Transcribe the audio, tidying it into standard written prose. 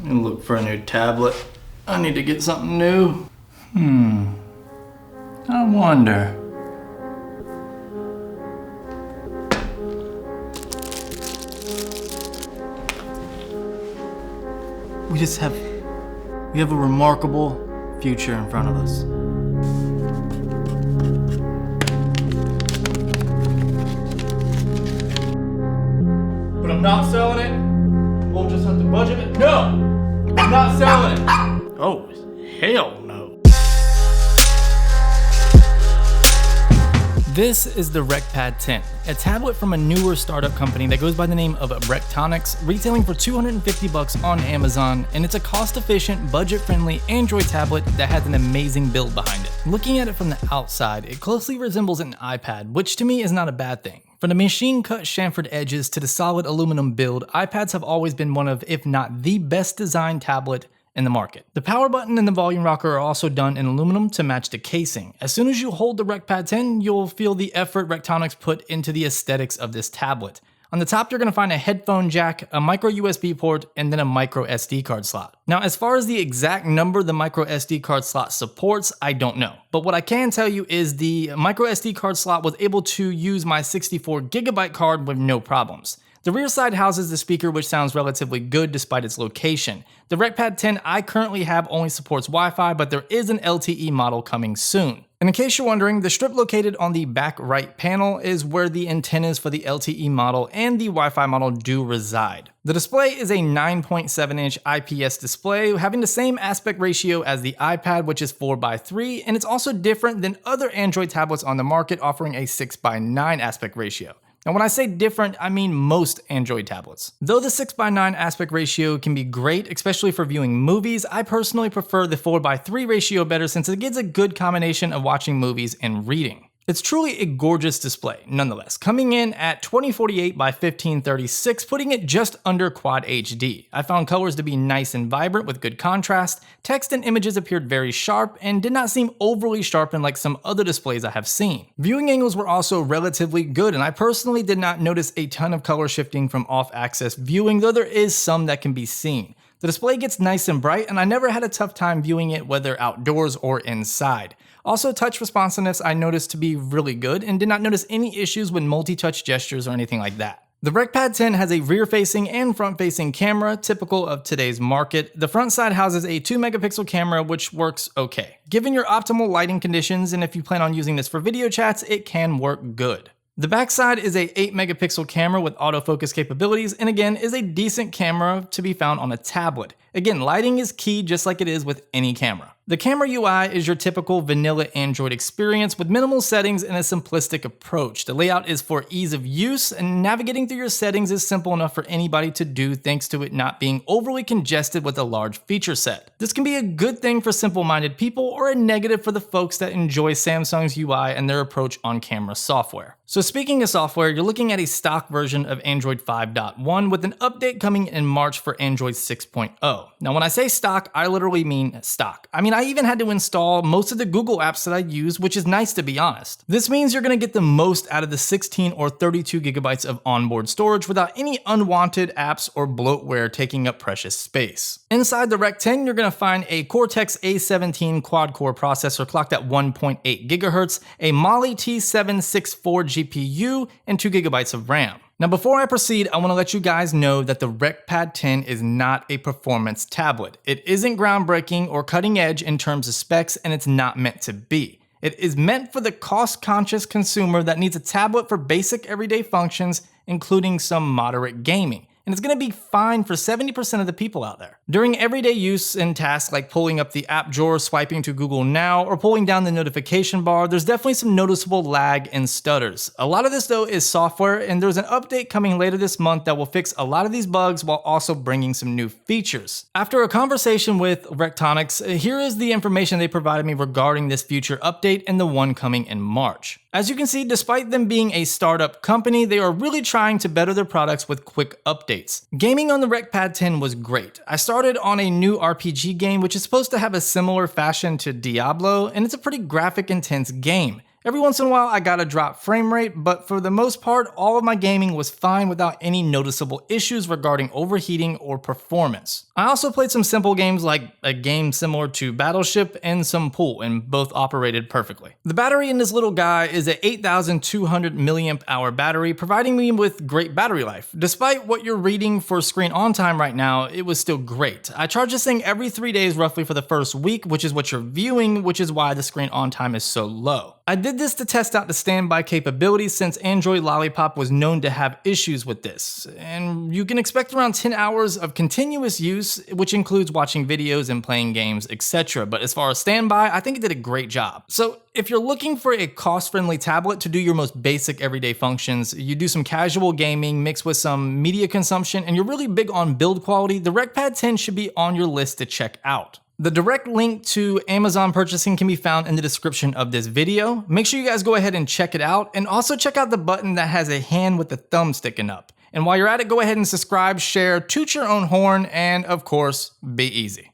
And look for a new tablet. I need to get something new. I wonder. We have a remarkable future in front of us. But I'm not selling it. We'll just have to budget it. No! I'm not selling it. Oh, hell no. This is the RecPad 10, a tablet from a newer startup company that goes by the name of Rectonics, retailing for $250 on Amazon, and it's a cost-efficient, budget-friendly Android tablet that has an amazing build behind it. Looking at it from the outside, it closely resembles an iPad, which to me is not a bad thing. From the machine-cut chamfered edges to the solid aluminum build, iPads have always been one of, if not the best designed tablet in the market. The power button and the volume rocker are also done in aluminum to match the casing. As soon as you hold the RecPad 10, you'll feel the effort Rectonics put into the aesthetics of this tablet. On the top, you're going to find a headphone jack, a micro USB port, and then a micro SD card slot. Now, as far as the exact number the micro SD card slot supports, I don't know. But what I can tell you is the micro SD card slot was able to use my 64GB card with no problems. The rear side houses the speaker, which sounds relatively good despite its location. The RecPad 10 I currently have only supports Wi-Fi, but there is an LTE model coming soon. And in case you're wondering, the strip located on the back right panel is where the antennas for the LTE model and the Wi-Fi model do reside. The display is a 9.7-inch IPS display, having the same aspect ratio as the iPad, which is 4:3, and it's also different than other Android tablets on the market, offering a 6:9 aspect ratio. Now, when I say different, I mean most Android tablets. Though the 6:9 aspect ratio can be great, especially for viewing movies, I personally prefer the 4:3 ratio better since it gives a good combination of watching movies and reading. It's truly a gorgeous display, nonetheless, coming in at 2048 by 1536, putting it just under Quad HD. I found colors to be nice and vibrant with good contrast, text and images appeared very sharp, and did not seem overly sharpened like some other displays I have seen. Viewing angles were also relatively good, and I personally did not notice a ton of color shifting from off-axis viewing, though there is some that can be seen. The display gets nice and bright, and I never had a tough time viewing it whether outdoors or inside. Also, touch responsiveness I noticed to be really good and did not notice any issues with multi-touch gestures or anything like that. The RecPad 10 has a rear-facing and front-facing camera, typical of today's market. The front side houses a 2-megapixel camera, which works okay. Given your optimal lighting conditions, and if you plan on using this for video chats, it can work good. The backside is a 8-megapixel camera with autofocus capabilities, and again, is a decent camera to be found on a tablet. Again, lighting is key just like it is with any camera. The camera UI is your typical vanilla Android experience with minimal settings and a simplistic approach. The layout is for ease of use, and navigating through your settings is simple enough for anybody to do thanks to it not being overly congested with a large feature set. This can be a good thing for simple-minded people or a negative for the folks that enjoy Samsung's UI and their approach on camera software. So speaking of software, you're looking at a stock version of Android 5.1 with an update coming in March for Android 6.0. Now when I say stock, I literally mean stock. I even had to install most of the Google apps that I use, which is nice to be honest. This means you're going to get the most out of the 16 or 32 gigabytes of onboard storage without any unwanted apps or bloatware taking up precious space. Inside the Rec 10, you're going to find a Cortex A17 quad-core processor clocked at 1.8 GHz, a Mali T764 GPU, and 2 gigabytes of RAM. Now before I proceed, I want to let you guys know that the RecPad 10 is not a performance tablet. It isn't groundbreaking or cutting edge in terms of specs, and it's not meant to be. It is meant for the cost-conscious consumer that needs a tablet for basic everyday functions, including some moderate gaming. And it's going to be fine for 70% of the people out there. During everyday use and tasks like pulling up the app drawer, swiping to Google Now, or pulling down the notification bar, there's definitely some noticeable lag and stutters. A lot of this though is software, and there's an update coming later this month that will fix a lot of these bugs while also bringing some new features. After a conversation with Rectonics, here is the information they provided me regarding this future update and the one coming in March. As you can see, despite them being a startup company, they are really trying to better their products with quick updates. Gaming on the RecPad 10 was great. I started on a new RPG game which is supposed to have a similar fashion to Diablo, and it's a pretty graphic intense game. Every once in a while I got a drop frame rate, but for the most part, all of my gaming was fine without any noticeable issues regarding overheating or performance. I also played some simple games like a game similar to Battleship and some pool, and both operated perfectly. The battery in this little guy is an 8,200 milliamp hour battery, providing me with great battery life. Despite what you're reading for screen on time right now, it was still great. I charge this thing every 3 days roughly for the first week, which is what you're viewing, which is why the screen on time is so low. I did this to test out the standby capability since Android Lollipop was known to have issues with this. And you can expect around 10 hours of continuous use, which includes watching videos and playing games, etc. But as far as standby, I think it did a great job. So if you're looking for a cost-friendly tablet to do your most basic everyday functions, you do some casual gaming mixed with some media consumption, and you're really big on build quality, the RecPad 10 should be on your list to check out. The direct link to Amazon purchasing can be found in the description of this video. Make sure you guys go ahead and check it out, and also check out the button that has a hand with the thumb sticking up. And while you're at it, go ahead and subscribe, share, toot your own horn, and of course, be easy.